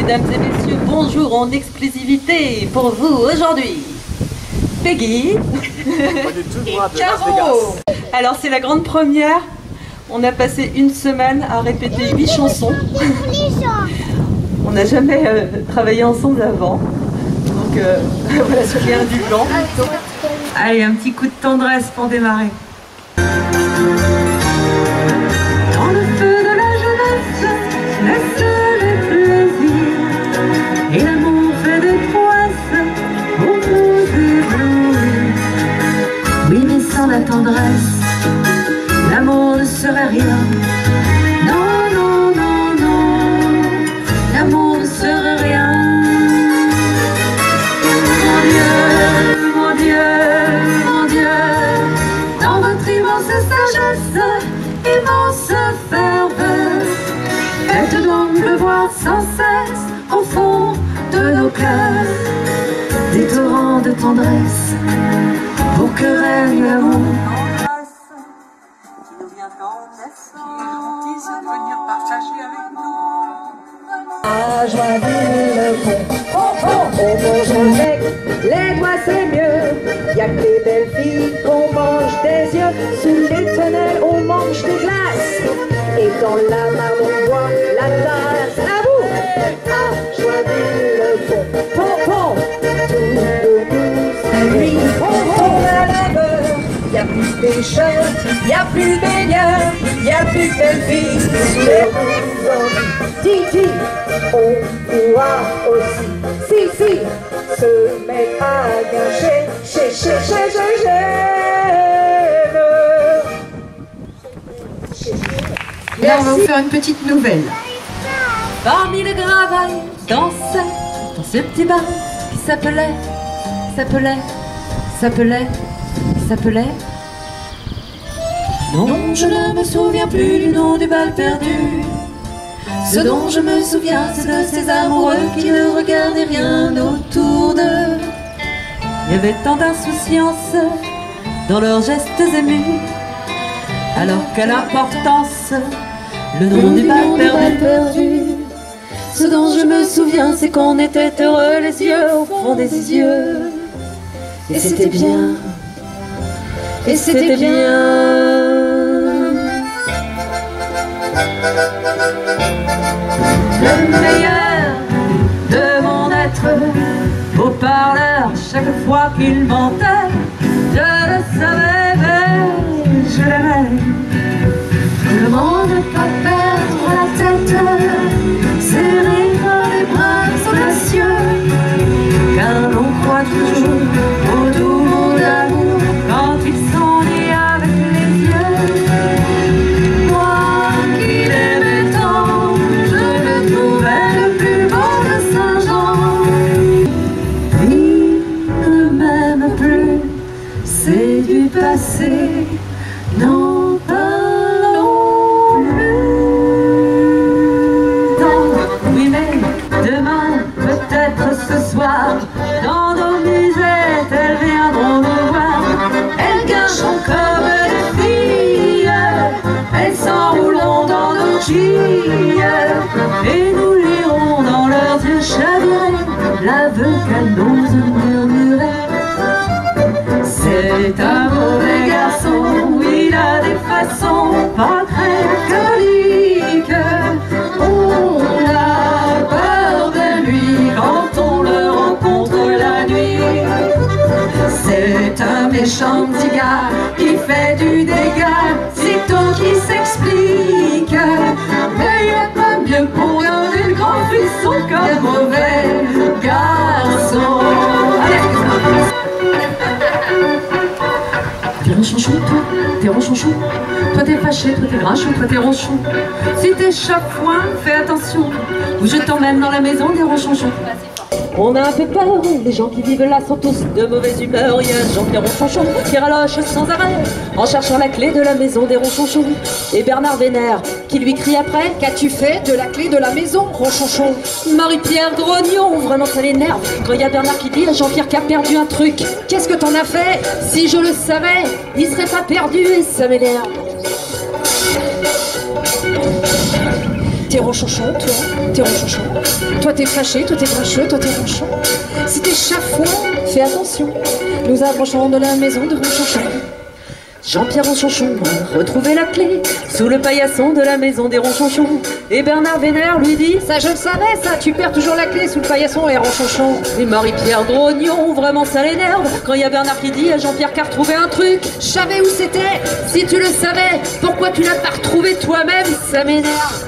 Mesdames et messieurs, bonjour en exclusivité pour vous aujourd'hui. Peggy et Caro. Alors c'est la grande première. On a passé une semaine à répéter 8 chansons. On n'a jamais travaillé ensemble avant. Donc voilà, soyez indulgents. Allez, un petit coup de tendresse pour démarrer. Dans le feu de la jeunesse, laisse les plaisirs et l'amour fait des prouesses pour nous éblouir. Oui, mais sans la tendresse, l'amour ne serait rien. Non, non, non, non, l'amour ne serait rien. Mon Dieu, mon Dieu, mon Dieu, dans votre immense sagesse, immense ferveur, faites donc pleuvoir sans cesse au fond de nos cœurs des torrents de tendresse pour que règne l'amour. Qui nous vient en naissance, de venir partager avec nous. Ah, Joinville-le-Pont, oh, oh, au Mont-Jeannec, les doigts c'est mieux. Y'a que les belles filles qu'on mange des yeux. Sous les tonnelles on mange des glaces. Et dans la main on boit la tasse. À vous! Ah, Joinville-le-Pont, pont, pont, tout de douce nuit. On a la beurre. Y'a plus de pêcheurs, y'a plus de baigneurs, y'a plus de belles filles. Les Titi, on pourra aussi, si, se mettre à gâcher, Là, on va vous faire une petite nouvelle. Parmi les gravailles, dansait dans ce petit bar qui s'appelait. Non, je ne me souviens plus du nom du bal perdu. Ce dont je me souviens, c'est de ces amoureux qui ne regardaient rien autour d'eux. Il y avait tant d'insouciance dans leurs gestes émus, alors quelle importance le nom du bal perdu. Ce dont je me souviens, c'est qu'on était heureux les yeux au fond des yeux. Et c'était bien, et c'était bien. Le meilleur de mon être, beau parleur, chaque fois qu'il mentait, je le savais, mais je l'aimais. Comment ne pas perdre la tête, serré dans les bras audacieux, car l'on croit toujours au doux mot d'amour quand ils sont liés avec les yeux. Moi qui l'aimais tant, je le trouvais le plus beau de Saint-Jean. Il ne m'aime plus, c'est du passé, n'en parlons plus. Oui, mais demain, peut-être ce soir, dans nos musettes, elles viendront nous voir. Elles gâcheront comme des filles, elles s'enrouleront dans nos quilles, et nous lirons dans leurs yeux chavirés l'aveu qu'elles n'osent murmurer. C'est un mauvais garçon, il a des façons pas très catholiques. On a peur de lui quand on le rencontre la nuit. C'est un méchant petit gars qui fait du dégât, sitôt qu'il s'explique. Mais il n'est pas mieux pour donner le grand frisson qu'un mauvais garçon. T'es ronchonchon, toi, t'es ronchonchon. Toi t'es fâché, toi t'es grinchon, toi t'es ronchon. Si t'es chafouin, fais attention, ou je t'emmène dans la maison des ronchonchons. On a un peu peur, les gens qui vivent là sont tous de mauvaise humeur. Il y a Jean-Pierre Ronchonchon qui raloche sans arrêt en cherchant la clé de la maison des Ronchonchons. Et Bernard Vénère qui lui crie après: qu'as-tu fait de la clé de la maison, Ronchonchon? Marie-Pierre Grognon, vraiment ça l'énerve quand il y a Bernard qui dit à Jean-Pierre qui a perdu un truc. Qu'est-ce que t'en as fait? Si je le savais, il serait pas perdu et ça m'énerve. T'es ronchonchon, toi, t'es ronchonchon. Toi t'es fâché, toi t'es grincheux, toi t'es ronchon. Si t'es chafouin, fais attention. Nous approchons de la maison de Ronchonchon. Jean-Pierre Ronchonchon a retrouvé la clé sous le paillasson de la maison des Ronchonchons. Et Bernard Vénère lui dit: ça je le savais, ça, tu perds toujours la clé sous le paillasson et Ronchonchon. Et Marie-Pierre Grognon, vraiment ça l'énerve quand il y a Bernard qui dit à Jean-Pierre qu'a retrouvé un truc. Je savais où c'était. Si tu le savais, pourquoi tu l'as pas retrouvé toi-même? Ça m'énerve.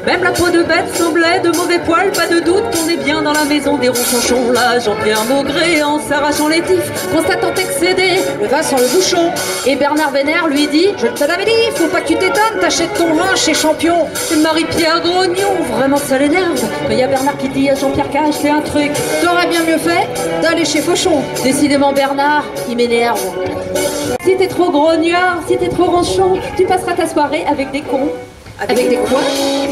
Même la peau de bête semblait de mauvais poils, pas de doute qu'on est bien dans la maison des Ronchonchons. Là, Jean-Pierre Maugré, en s'arrachant les tifs, constatant excédé, le vin sur le bouchon. Et Bernard Vénère lui dit: je te l'avais dit, faut pas que tu t'étonnes, t'achètes ton vin chez Champion. Et Marie-Pierre Grognon, vraiment ça l'énerve quand il y a Bernard qui dit à Jean-Pierre qu'a acheté un truc. T'aurais bien mieux fait d'aller chez Fauchon. Décidément Bernard, il m'énerve. Si t'es trop grognard, si t'es trop ronchon, tu passeras ta soirée avec des cons. Avec des quoi?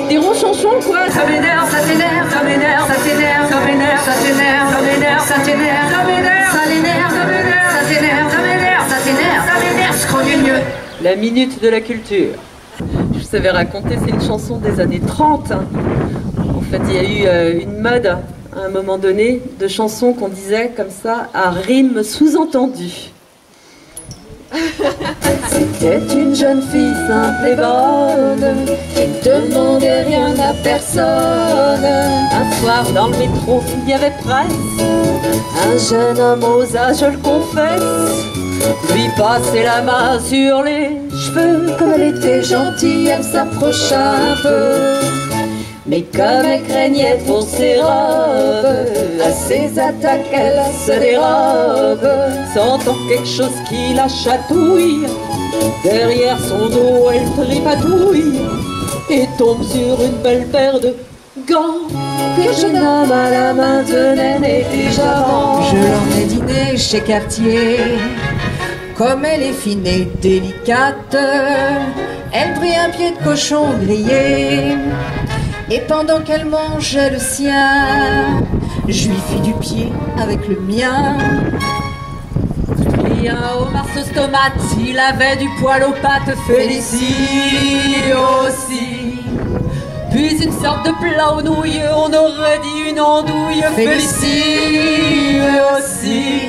Des ronchonchons quoi. Ça m'énerve, ça t'énerve, ça m'énerve, ça t'énerve, ça m'énerve, ça t'énerve, ça m'énerve, ça t'énerve, ça m'énerve, ça l'énerve, ça m'énerve, ça t'énerve, ça m'énerve, ça t'énerve, ça m'énerve, ce qu'on est mieux. La minute de la culture. Je vous avais raconté, c'est une chanson des années 30. En fait, il y a eu une mode à un moment donné de chansons qu'on disait comme ça à rime sous-entendue. C'était une jeune fille simple et bonne qui ne demandait rien à personne. Un soir dans le métro, il y avait presque un jeune homme aux âges, je le confesse, lui passait la main sur les cheveux. Comme elle était gentille, elle s'approcha un peu, mais comme elle craignait pour ses robes, à ses attaques elle se dérobe. Sentant quelque chose qui la chatouille, derrière son dos elle tripatouille et tombe sur une belle paire de gants que le jeune homme à la main tenait négligemment. Je l'emmène dîner chez Cartier. Comme elle est fine et délicate, elle prit un pied de cochon grillé. Et pendant qu'elle mangeait le sien, je lui fis du pied avec le mien. Et un homard sauce tomate, il avait du poil aux pattes, Félicie aussi. Puis une sorte de plat aux nouilles, on aurait dit une andouille, Félicie aussi.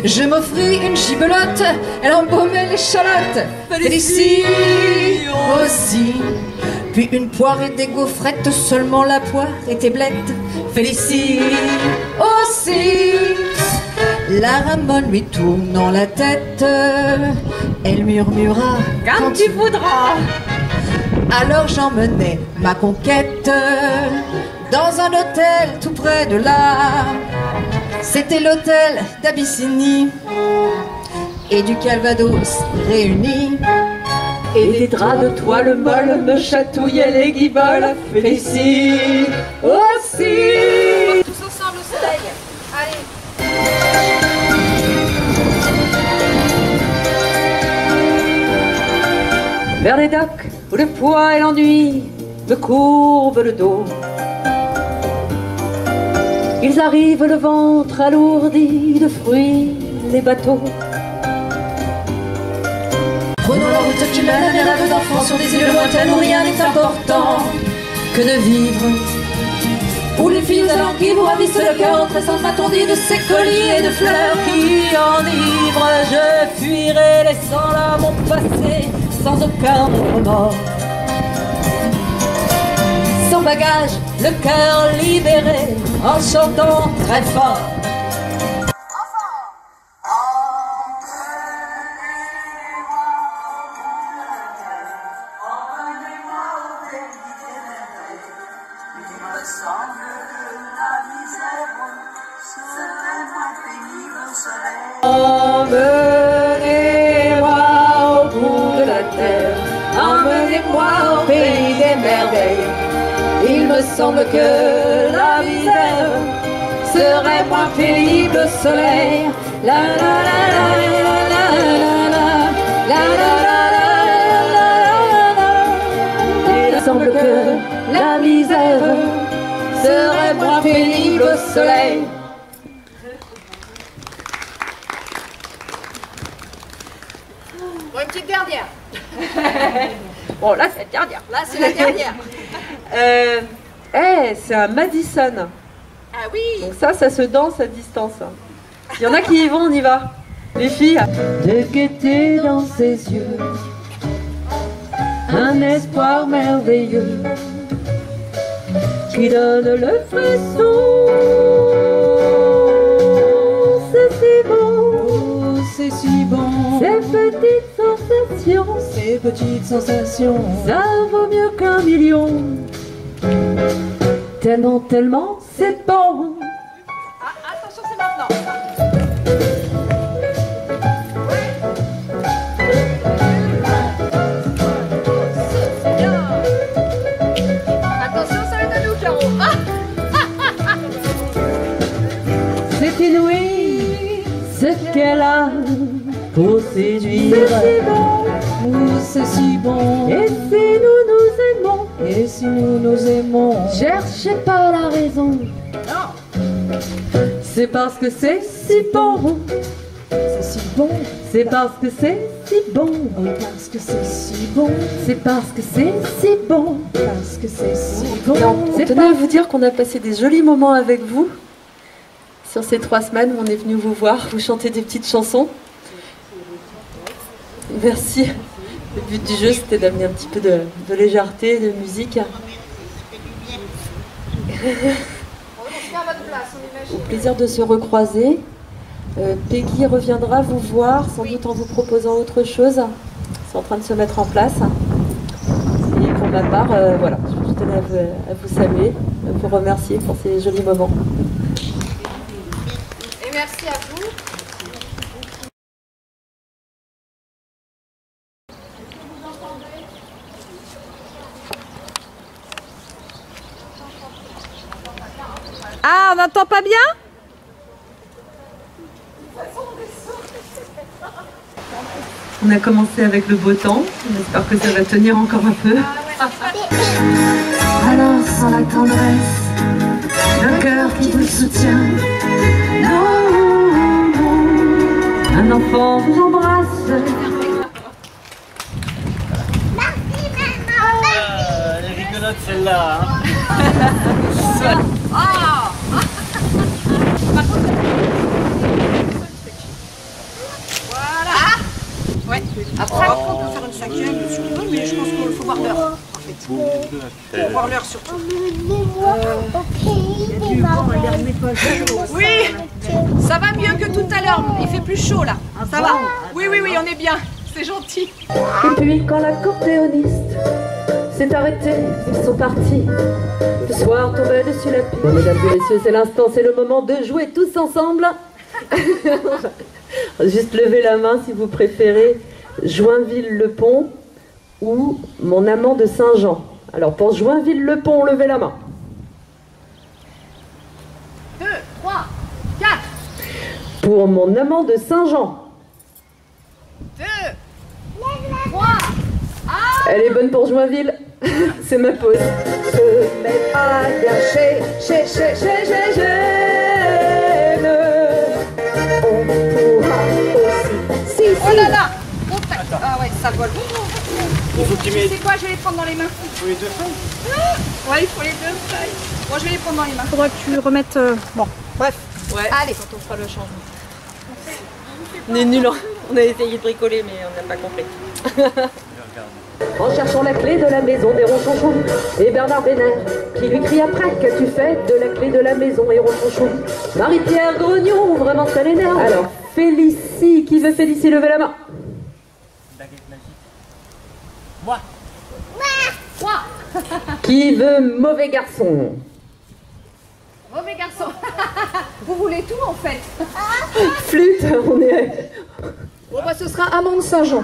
Je m'offris une gibelotte, elle embaumait l'échalote, Félicie aussi. Puis une poire et des gaufrettes, seulement la poire était blette, Félicie aussi. La Ramone lui tournant la tête, elle murmura: quand tu voudras. Alors j'emmenai ma conquête dans un hôtel tout près de là. C'était l'hôtel d'Abyssinie et du Calvados réunis. Et des draps de toile molle me chatouillaient les guiboles, Félicie aussi. Tous ensemble au soleil. Allez. Vers les docks où le poids et l'ennui me courbent le dos, ils arrivent le ventre alourdi de fruits, les bateaux. Prenons la route qui mène à des rêves d'enfants sur des îles lointaines où rien n'est important que de vivre. Où les filles alenquilles vous ravissent le cœur en tressant m'attendit de ces colliers de fleurs qui enivrent. Je fuirai laissant là mon passé sans aucun remords. Sans bagage, le cœur libéré en chantant très fort. Emmenez-moi au bout de la terre, emmenez-moi au pays des merveilles. Il me semble que la misère serait moins pénible au soleil. La la la la la la la la la la. Il me semble que la misère serait moins pénible au soleil. Bon, une petite dernière. Bon, là, c'est la dernière. Là, c'est la dernière. C'est un Madison. Ah oui. Donc ça se danse à distance. Il y en a qui y vont, on y va. Les filles. De gaieté dans ses yeux, un espoir merveilleux qui donne le frisson. C'est si bon, Oh, c'est si bon, ces petites sensations, ça vaut mieux qu'un million. Tellement, tellement, c'est bon. Ah, attention, c'est maintenant. C'est bien. Attention, ça va être à nous, Caro. Ah, C'est inouï ce qu'elle a pour séduire. C'est si bon, oh, c'est si bon. et si nous nous aimons, Et si nous nous aimons, cherchez pas la raison. non. C'est parce que c'est si bon. c'est si bon, C'est parce que c'est si bon. oh, parce que c'est si bon, C'est parce que c'est si bon. parce que c'est si bon. Je tenais à vous dire qu'on a passé des jolis moments avec vous. Sur ces 3 semaines où on est venu vous voir, vous chanter des petites chansons. Merci. Le but du jeu, c'était d'amener un petit peu de légèreté, de musique. On se met à votre place, on imagine. Au plaisir de se recroiser. Peggy reviendra vous voir, sans doute en vous proposant autre chose. C'est en train de se mettre en place. Et pour ma part, voilà, je tenais à vous saluer, à vous remercier pour ces jolis moments. Et merci à vous. Ah, on n'entend pas bien? On a commencé avec le beau temps, on espère que ça va tenir encore un peu. Alors sans la tendresse, le cœur qui vous soutient, non, un enfant vous embrasse. Elle est rigolote celle-là. Hein. Ah. Voilà. Ouais. Après, on peut faire une cinquième sur le dos, mais je pense qu'il faut voir l'heure. En fait. Faut voir l'heure surtout. Oui, ça va mieux que tout à l'heure. Il fait plus chaud là. Ça va. Oui, oui, oui, on est bien. C'est gentil. Et puis quand l'accordéoniste s'est arrêté, ils sont partis. Le soir tombait dessus la pile. Mesdames et messieurs, c'est l'instant, c'est le moment de jouer tous ensemble. Juste lever la main si vous préférez Joinville-le-Pont ou Mon amant de Saint-Jean. Alors pour Joinville-le-Pont, levez la main. 2, 3, 4. Pour Mon amant de Saint-Jean. 2, 3. Elle est bonne pour Joinville. C'est ma pause. Je mets pas bien j'aime. On pourra aussi. Si, Oh là là. Ah ouais, ça vole. Il faut que tu Tu mettes sais quoi, je vais les prendre dans les mains. les deux feuilles. Ouais, il faut les deux feuilles. Moi, je vais les prendre dans les mains. Faudra que tu remettes. Bon, bref. Ouais, Allez. quand on fera le changement. On est nuls, on a essayé de bricoler mais on n'a pas compris. En cherchant la clé de la maison des ronchonchons et Bernard Bénard qui lui crie après: qu'as-tu fait de la clé de la maison et ronchonchons? Marie-Pierre Grognon, vraiment ça l'énerve. Alors Félicie, qui veut Félicie, lever la main. Baguette magique. Moi. Moi. Qui veut mauvais garçon? Mauvais garçon. Vous voulez tout en fait. Flûte, on est... Bon bah ce sera Amande Saint-Jean.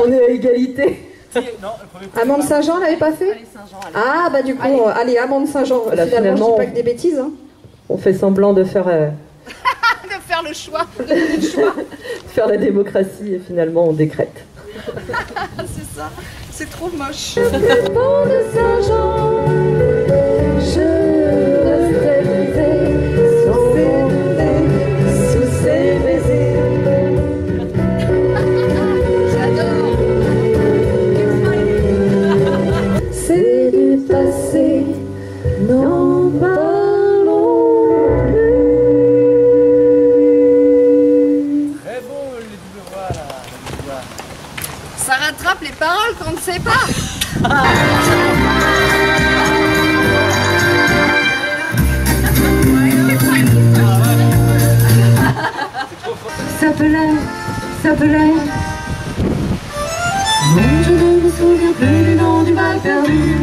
on est à égalité. Non, le premier coup. Amande Saint-Jean, l'avait pas fait? Ah bah du coup, allez Amande Saint-Jean. Voilà, Finalement, je finalement, dis pas que des bêtises. Hein. On fait semblant de faire De faire le choix. De donner le choix. faire la démocratie et finalement on décrète. C'est ça. C'est trop moche. Pont de Saint-Jean, je restais brisée, sous ses baisers. J'adore. paroles qu'on ne sait pas. Ça s'appelait. Non, je ne me souviens plus du nom du bal perdu.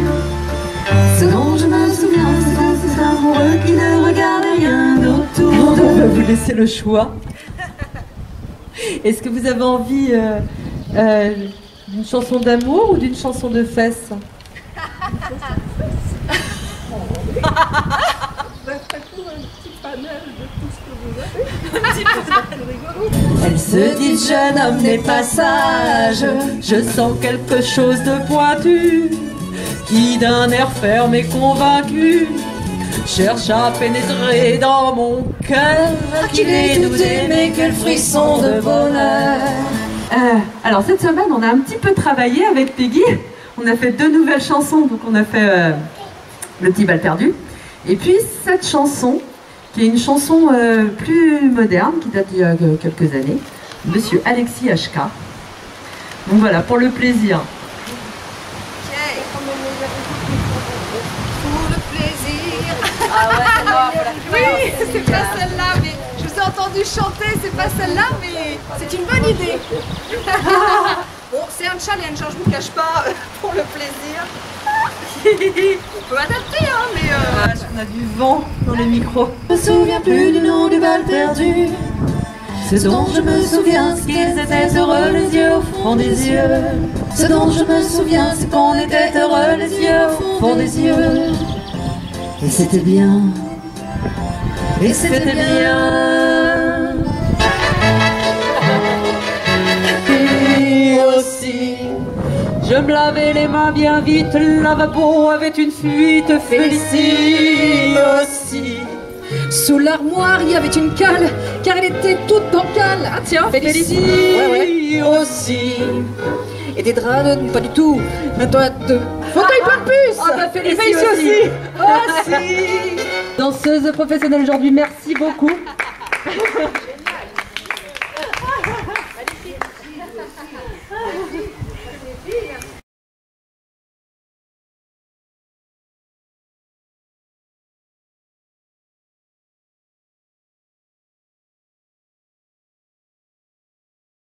Ce dont je me souviens, c'est ces amoureux qui ne regardaient rien autour. On va vous laisser le choix. Est-ce que vous avez envie d'une chanson d'amour ou d'une chanson de fesses? Elle se dit jeune homme n'est pas sage, je sens quelque chose de pointu, qui d'un air ferme et convaincu cherche à pénétrer dans mon cœur. Qu'il est douté, mais quel frisson de bonheur. Alors cette semaine on a un petit peu travaillé avec Peggy, on a fait 2 nouvelles chansons, donc on a fait Le Petit Bal Perdu, et puis cette chanson qui est une chanson plus moderne, qui date d'il y a quelques années, Monsieur Alexis HK. Donc voilà, pour le plaisir. Pour le plaisir. Ah ouais, oui, c'est pas celle-là, mais je vous ai entendu chanter, c'est pas celle-là, mais c'est une bonne idée. Bon, c'est un challenge, hein, je vous cache pas, pour le plaisir. On peut adapter, hein, mais... On a du vent dans les micros. Je me souviens plus du nom du bal perdu. Ce dont je me souviens, c'est qu'ils étaient heureux les yeux au fond des yeux. Ce dont je me souviens, c'est qu'on était heureux les yeux au fond des yeux. Et c'était bien. Et c'était bien. Et aussi, je me lavais les mains bien vite, le lavabo avait une fuite, Félicie aussi. Sous l'armoire, il y avait une cale, car elle était toute en cale. Ah tiens, Félicie aussi. Et des draps, pas du tout. Un toit de fauteuil pas de puce. Ah bah Félicie aussi. Danseuse professionnelle aujourd'hui, merci beaucoup.